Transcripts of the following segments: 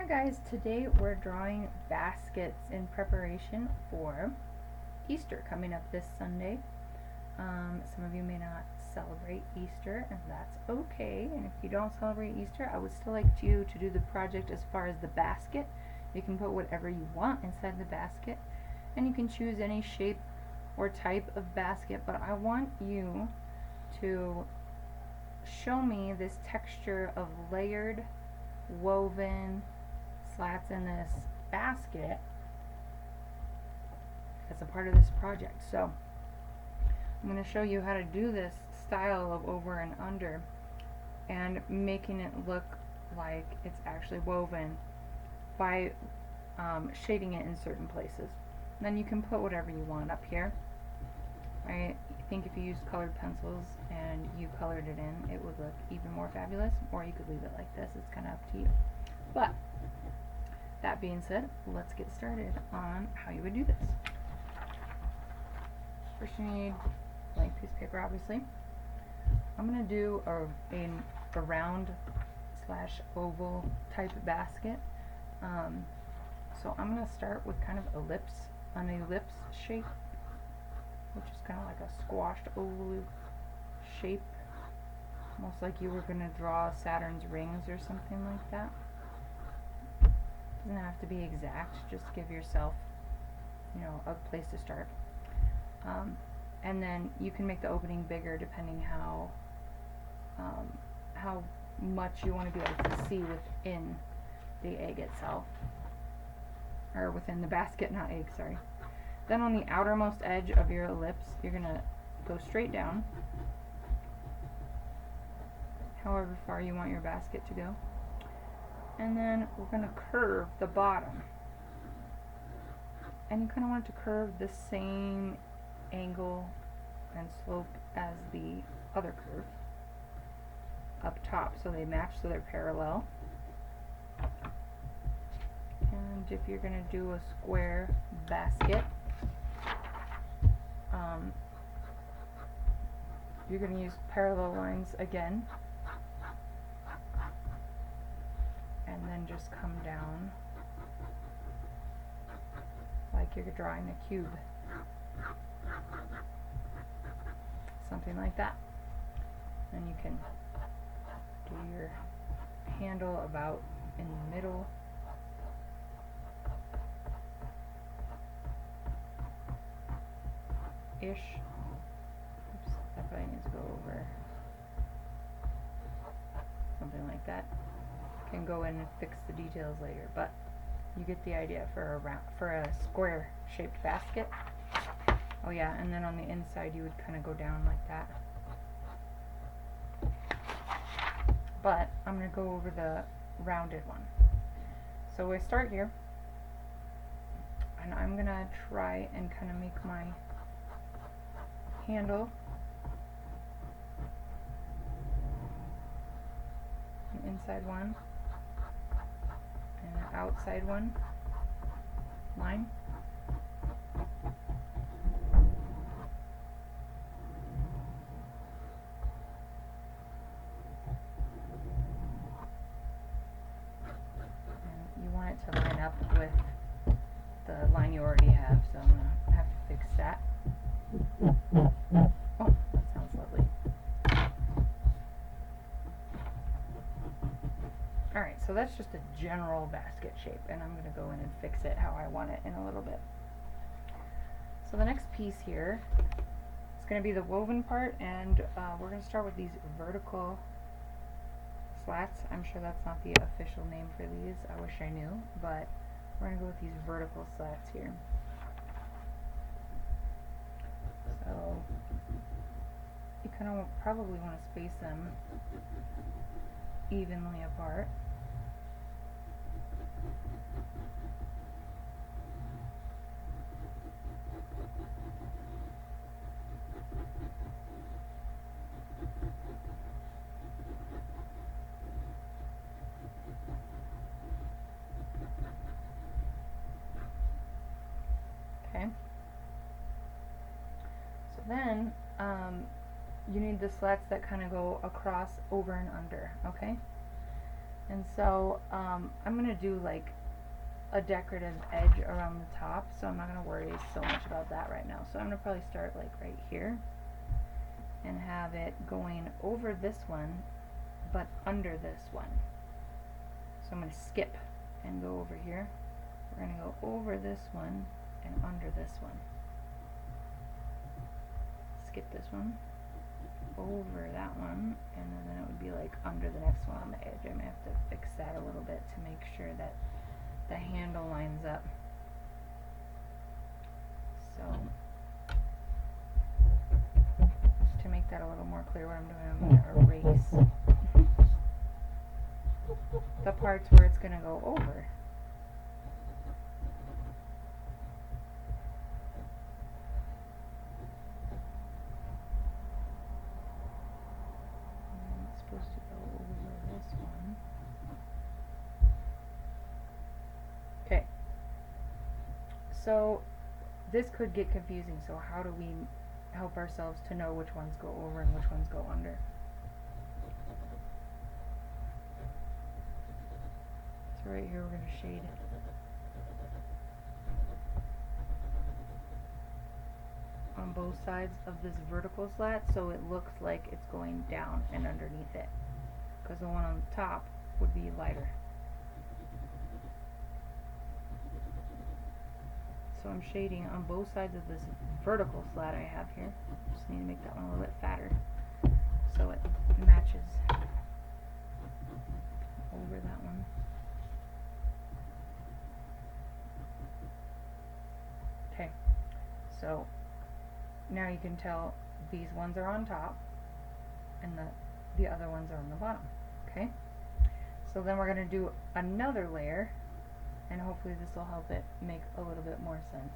Hi guys, today we're drawing baskets in preparation for Easter coming up this Sunday. Some of you may not celebrate Easter, and that's okay. And if you don't celebrate Easter, I would still like you to do the project as far as the basket. You can put whatever you want inside the basket, and you can choose any shape or type of basket, but I want you to show me this texture of layered, woven slats in this basket as a part of this project. So I'm going to show you how to do this style of over and under and making it look like it's actually woven by shading it in certain places. And then you can put whatever you want up here. I think if you used colored pencils and you colored it in, it would look even more fabulous, or you could leave it like this. It's kind of up to you. But that being said, let's get started on how you would do this. First you need a blank piece of paper, obviously. I'm going to do a round slash oval type basket. So I'm going to start with kind of an ellipse shape, which is kind of like a squashed oval shape, almost like you were going to draw Saturn's rings or something like that. Doesn't have to be exact, just give yourself, a place to start. And then you can make the opening bigger depending how much you want to be able to see within the egg itself, or within the basket, not egg, sorry. Then on the outermost edge of your ellipse, you're going to go straight down, however far you want your basket to go. And then we're going to curve the bottom. And you kind of want it to curve the same angle and slope as the other curve up top, so they match, so they're parallel. And if you're going to do a square basket, you're going to use parallel lines again, and then just come down like you're drawing a cube, something like that. Then you can do your handle about in the middle, ish. Oops, that probably needs to go over, something like that. Can go in and fix the details later, but you get the idea for a square shaped basket. Oh yeah, and then on the inside you would kind of go down like that. But I'm going to go over the rounded one. So we start here, and I'm going to try and kind of make my handle an inside one and an outside one line. And you want it to line up with the line you already have, so I'm going to have to fix that. Oh, that sounds lovely. Alright, so that's just a general basket shape, and I'm going to go in and fix it how I want it in a little bit. So the next piece here is going to be the woven part, and we're going to start with these vertical slats. I'm sure that's not the official name for these, I wish I knew, but we're going to go with these vertical slats here. So you kind of probably want to space them evenly apart. Okay. So then you need the slats that kind of go across, over, and under, okay? And so I'm going to do like a decorative edge around the top, so I'm not going to worry so much about that right now. So I'm going to probably start like right here and have it going over this one but under this one. So I'm going to skip and go over here. We're going to go over this one and under this one. Skip this one, over that one, and then it would be like under the next one on the edge. I'm going to have to fix that a little bit to make sure that the handle lines up. So to make that a little more clear what I'm doing, I'm going to erase the parts where it's going to go over. And it's supposed to go over this one. Okay. So this could get confusing, so how do we help ourselves to know which ones go over and which ones go under? So right here we're going to shade on both sides of this vertical slat so it looks like it's going down and underneath it, because the one on the top would be lighter. So I'm shading on both sides of this vertical slat I have here. Just need to make that one a little bit fatter so it matches over that one. Okay, so now you can tell these ones are on top and the other ones are on the bottom. Okay, so then we're going to do another layer, and hopefully this will help it make a little bit more sense.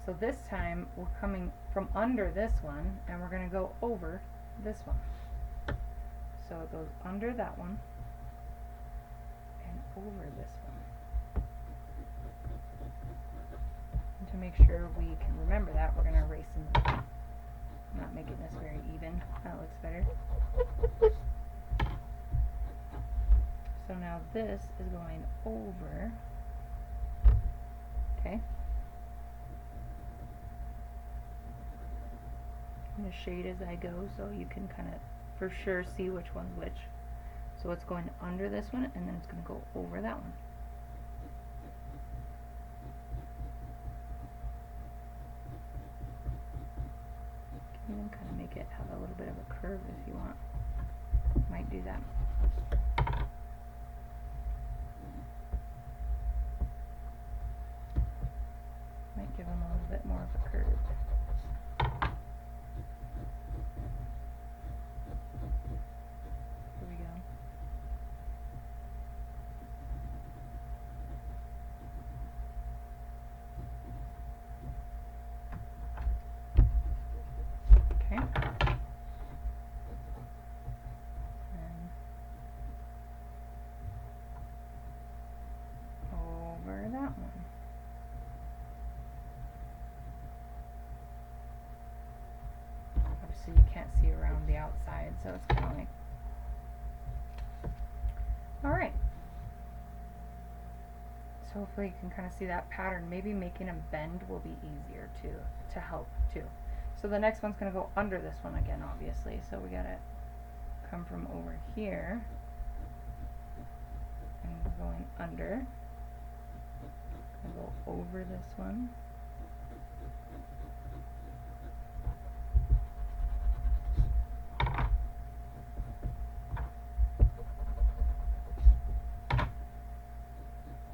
So this time we're coming from under this one and we're going to go over this one. So it goes under that one and over this one. And to make sure we can remember that, we're going to erase them. I'm not making this very even. That looks better. So now this is going over. Okay. I'm going to shade as I go so you can kind of for sure see which one's which. So it's going under this one and then it's going to go over that one. You can even kind of make it have a little bit of a curve if you want. Might do that. Might give them a little bit more of a curve. Here we go. Okay. And over that one. Obviously you can't see around the outside, so it's kind of like, alright. So hopefully you can kind of see that pattern. Maybe making them bend will be easier to help too. So the next one's going to go under this one again, obviously. So we got to come from over here and we're going under. Gonna go over this one.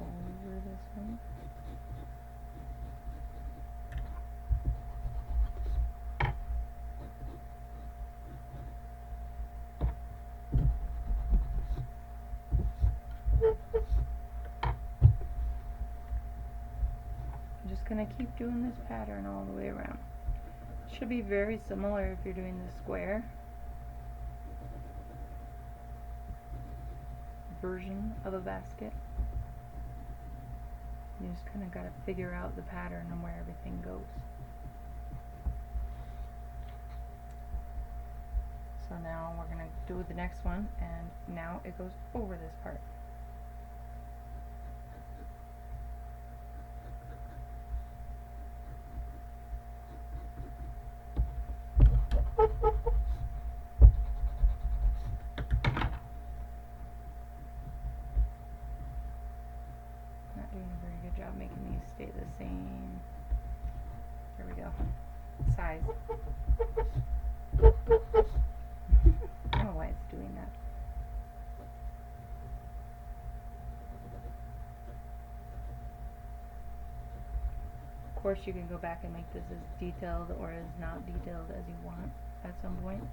Over this one. I'm just going to keep doing this pattern all the way around. It should be very similar if you're doing the square version of a basket. You just kind of got to figure out the pattern and where everything goes. So So now we're going to do the next one, and now it goes over this part. Not doing a very good job making these stay the same. There we go. Size. I don't know why it's doing that. Of course, you can go back and make this as detailed or as not detailed as you want at some point.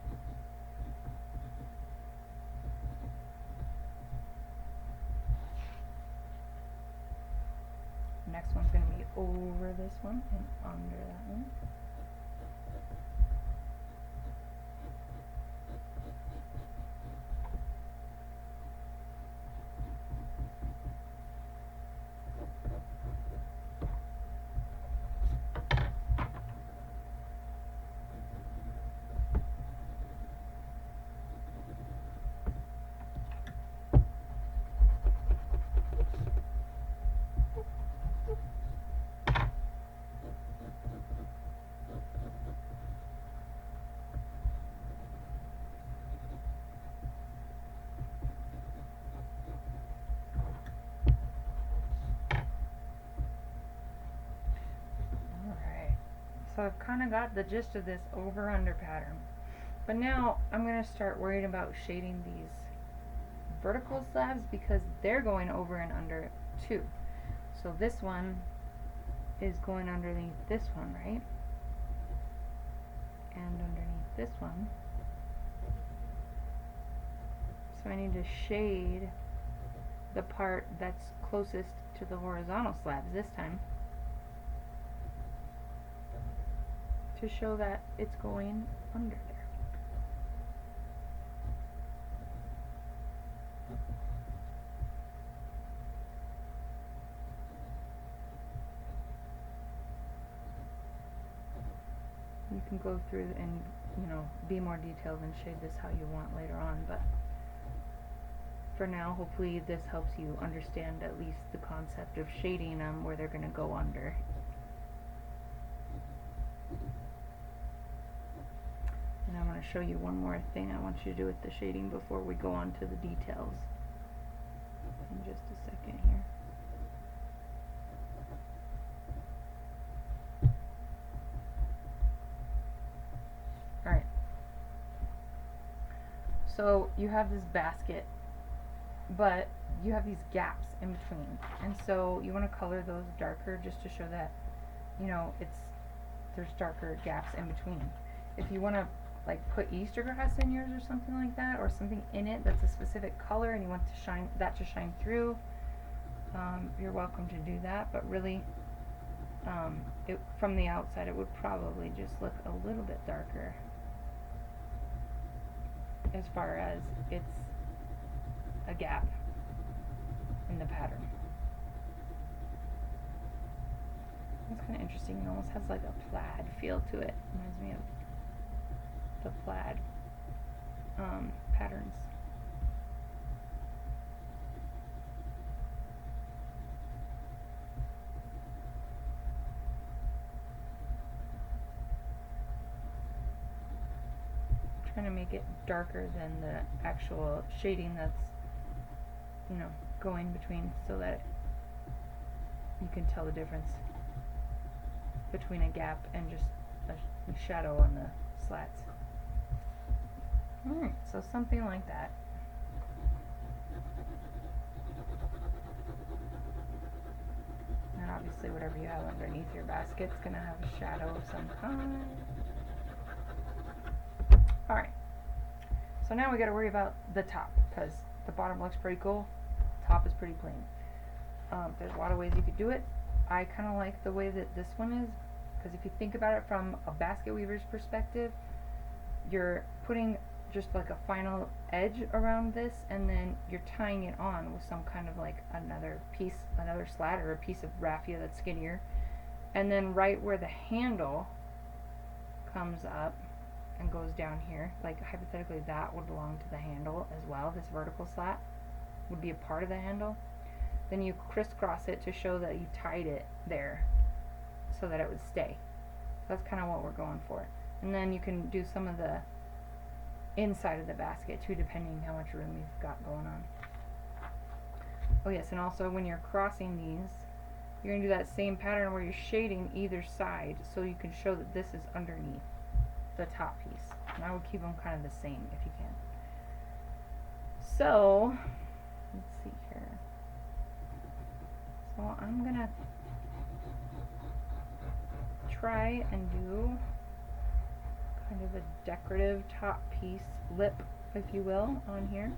Next one's going to be over this one and under that one. So I've kind of got the gist of this over-under pattern. But now I'm going to start worrying about shading these vertical slabs because they're going over and under too. So this one is going underneath this one, right? And underneath this one. So I need to shade the part that's closest to the horizontal slabs this time, to show that it's going under there. You can go through and, be more detailed and shade this how you want later on, but for now, hopefully this helps you understand at least the concept of shading them where they're going to go under. And I want to show you one more thing I want you to do with the shading before we go on to the details. In just a second here. Alright. So you have this basket, but you have these gaps in between. And so you want to color those darker just to show that, there's darker gaps in between. If you want to put Easter grass in yours or something like that, or something in it that's a specific color and you want to shine through, you're welcome to do that. But really, from the outside it would probably just look a little bit darker as far as it's a gap in the pattern. It's kind of interesting. It almost has like a plaid feel to it. Reminds me of the plaid patterns. I'm trying to make it darker than the actual shading that's going between, so that you can tell the difference between a gap and just a shadow on the slats. Alright, so something like that. And obviously whatever you have underneath your basket's going to have a shadow of some kind. Alright, so now we got to worry about the top, because the bottom looks pretty cool, top is pretty plain. There's a lot of ways you could do it. I kind of like the way that this one is, because if you think about it from a basket weaver's perspective, you're putting just like a final edge around this, and then you're tying it on with some kind of another slat or a piece of raffia that's skinnier, and then right where the handle comes up and goes down here, like hypothetically that would belong to the handle as well, this vertical slat would be a part of the handle, then you crisscross it to show that you tied it there so that it would stay. That's kind of what we're going for. And then you can do some of the inside of the basket too, depending how much room you've got going on. Oh yes, and also when you're crossing these, you're going to do that same pattern where you're shading either side so you can show that this is underneath the top piece. And I would keep them kind of the same if you can. So, let's see here. So I'm going to try and do kind of a decorative top piece lip, if you will, on here.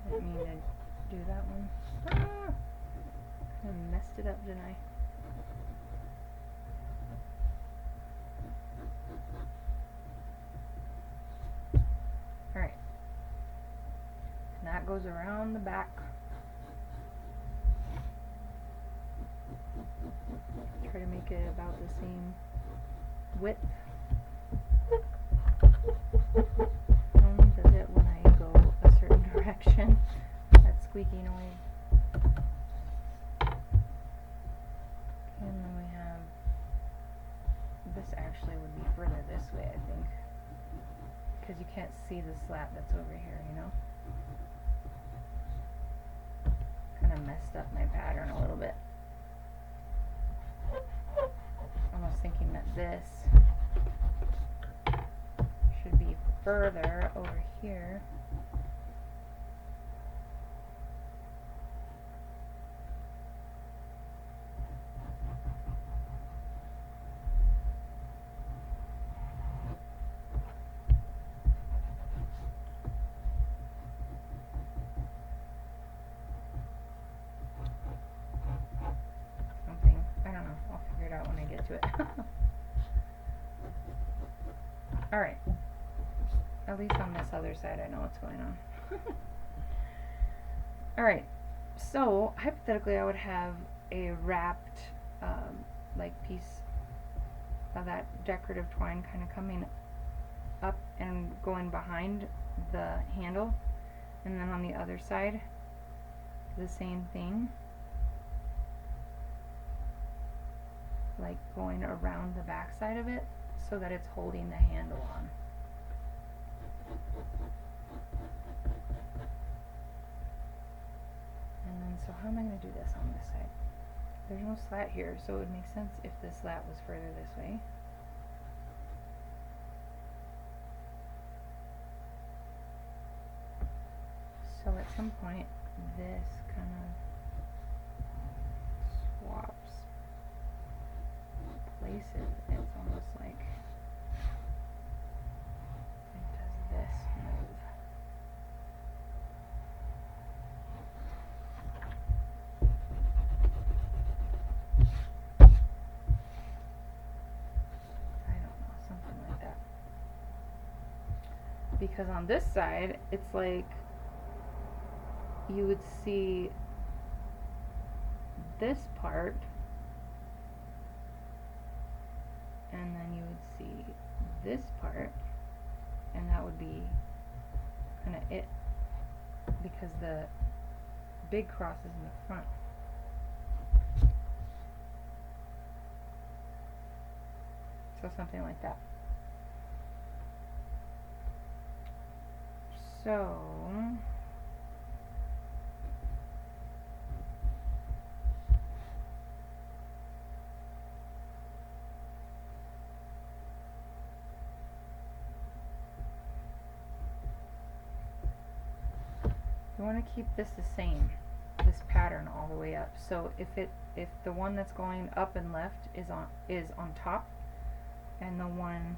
Didn't mean to do that one. Ah! I messed it up, didn't I? Alright. And that goes around the back. Try to make it about the same width. Only does it when I go a certain direction. That squeaky noise. And then we have, this actually would be further this way, I think, because you can't see the slat that's over here, you know? Kind of messed up my pattern a little bit. I was thinking that this should be further over here. Something. I don't know. I'll figure it out when I get to it. Alright. At least on this other side I know what's going on. Alright. So, hypothetically I would have a wrapped like piece of that decorative twine kind of coming up and going behind the handle, and then on the other side the same thing, like going around the back side of it so that it's holding the handle on. And then, so how am I going to do this on this side? There's no slat here, so it would make sense if the slat was further this way. So at some point, this kind of swaps places. It's almost like it does this move. I don't know, something like that. Because on this side, it's like you would see this part, and then you would see this part, and that would be kind of it, because the big cross is in the front. So something like that. So you want to keep this the same, this pattern all the way up. So if the one that's going up and left is on top, and the one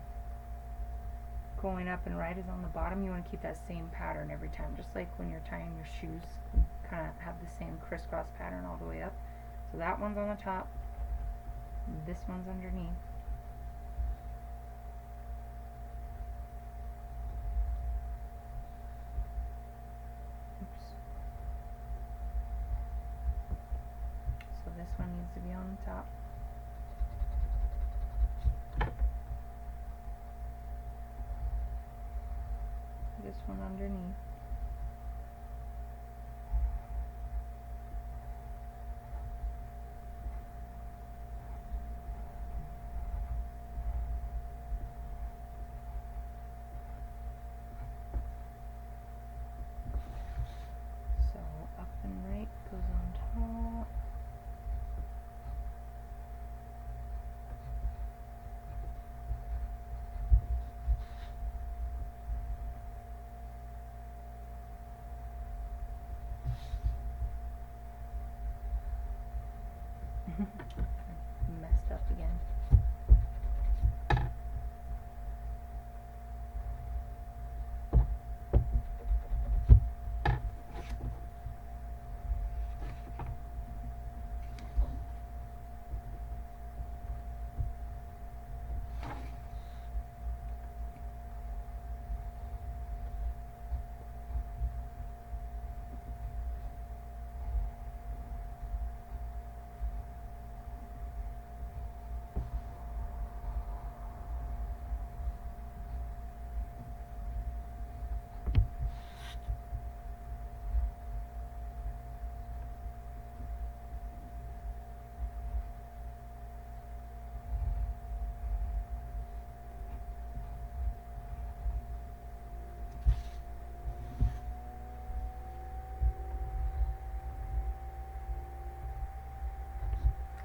going up and right is on the bottom, you want to keep that same pattern every time. Just like when you're tying your shoes, you kind of have the same crisscross pattern all the way up. So that one's on the top, this one's underneath. Oops. So this This one needs to be on the top. This one underneath. So up and right goes on top. Messed up again.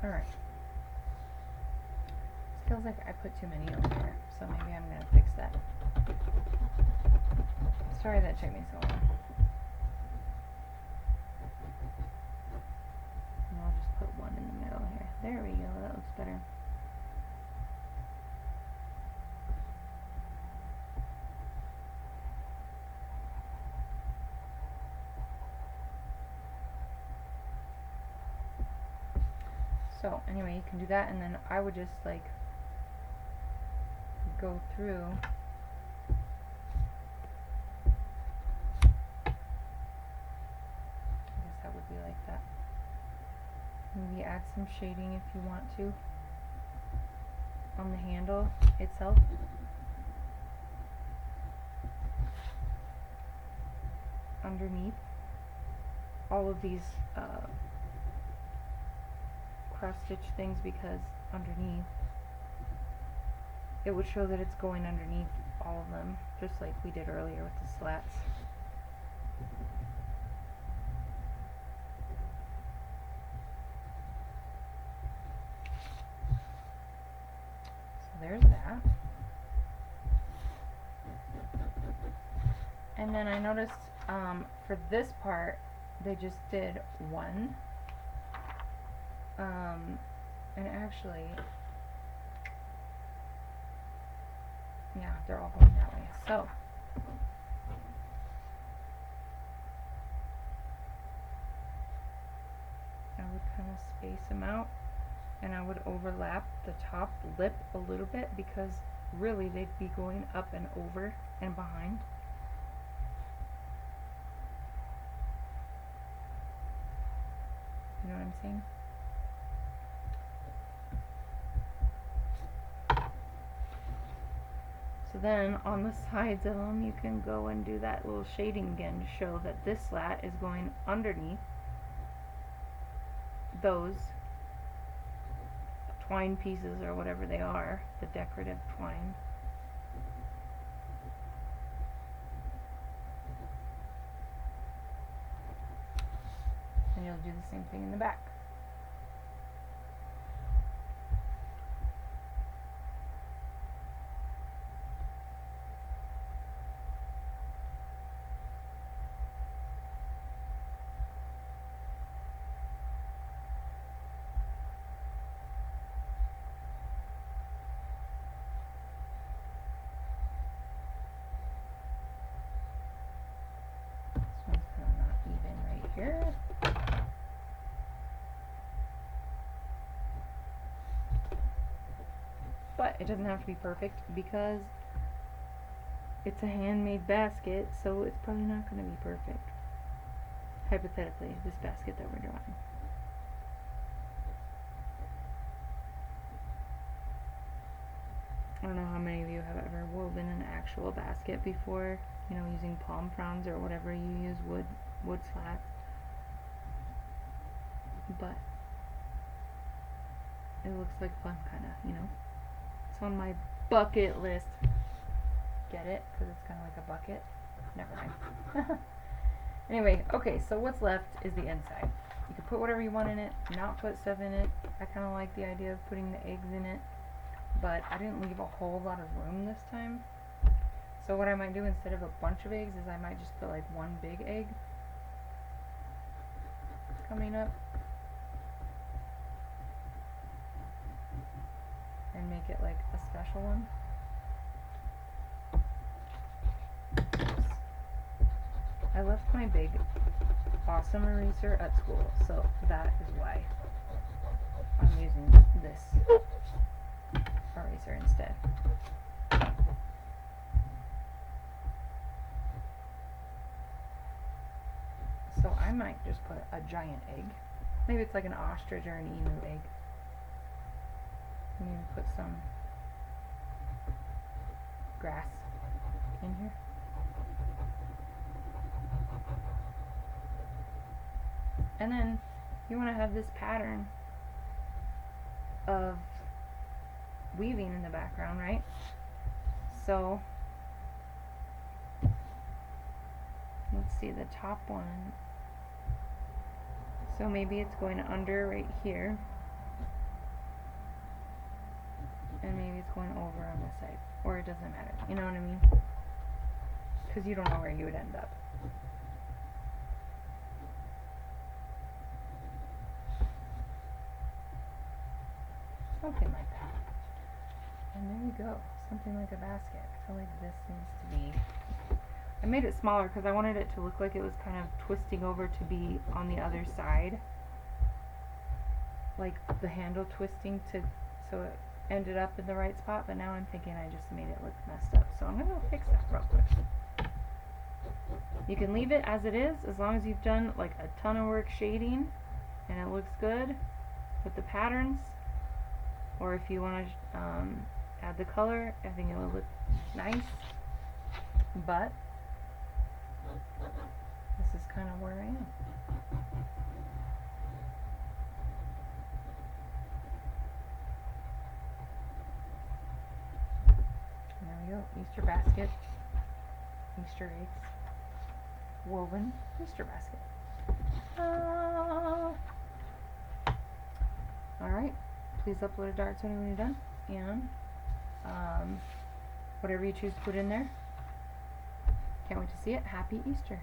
Alright. This feels like I put too many over here, so maybe I'm gonna fix that. Sorry that took me so long. And I'll just put one in the middle here. There we go, that looks better. So anyway, you can do that, and then I would just like go through that would be like that. Maybe add some shading if you want to on the handle itself. Underneath all of these cross stitch things, because underneath it would show that it's going underneath all of them, just like we did earlier with the slats. So there's that. And then I noticed for this part they just did one. And actually, yeah, they're all going that way. So, I would kind of space them out, and I would overlap the top lip a little bit, because really they'd be going up and over and behind. You know what I'm saying? So then on the sides of them you can go and do that little shading again to show that this slat is going underneath those twine pieces or whatever they are, the decorative twine. And you'll do the same thing in the back. Here. But it doesn't have to be perfect, because it's a handmade basket, so it's probably not going to be perfect. Hypothetically, this basket that we're drawing. I don't know how many of you have ever woven an actual basket before, you know, using palm fronds or whatever you use, wood slats. But it looks like fun, kind of, you know. It's on my bucket list. Get it? Because it's kind of like a bucket. Never mind. Anyway, okay, so what's left is the inside. You can put whatever you want in it, not put stuff in it. I kind of like the idea of putting the eggs in it, but I didn't leave a whole lot of room this time. So what I might do instead of a bunch of eggs is I might just put like one big egg coming up and make it like a special one. I left my big awesome eraser at school, so that is why I'm using this eraser instead. So I might just put a giant egg. Maybe it's like an ostrich or an emu egg. Maybe put some grass in here. And then you want to have this pattern of weaving in the background, right? So let's see the top one. So maybe it's going under right here, and maybe it's going over on this side, or it doesn't matter. You know what I mean? Because you don't know where you would end up. Something like that. And there you go. Something like a basket. I feel like this needs to be... I made it smaller because I wanted it to look like it was kind of twisting over to be on the other side. Like the handle twisting to... so it ended up in the right spot. But now I'm thinking I just made it look messed up. So I'm going to fix that real quick. You can leave it as it is as long as you've done like a ton of work shading and it looks good with the patterns. Or if you want to add the color, I think it will look nice. But this is kind of where I am. And there we go. Easter basket. Easter eggs. Woven Easter basket. Alright. Please upload a dart so when you're done, and whatever you choose to put in there. Can't wait to see it. Happy Easter.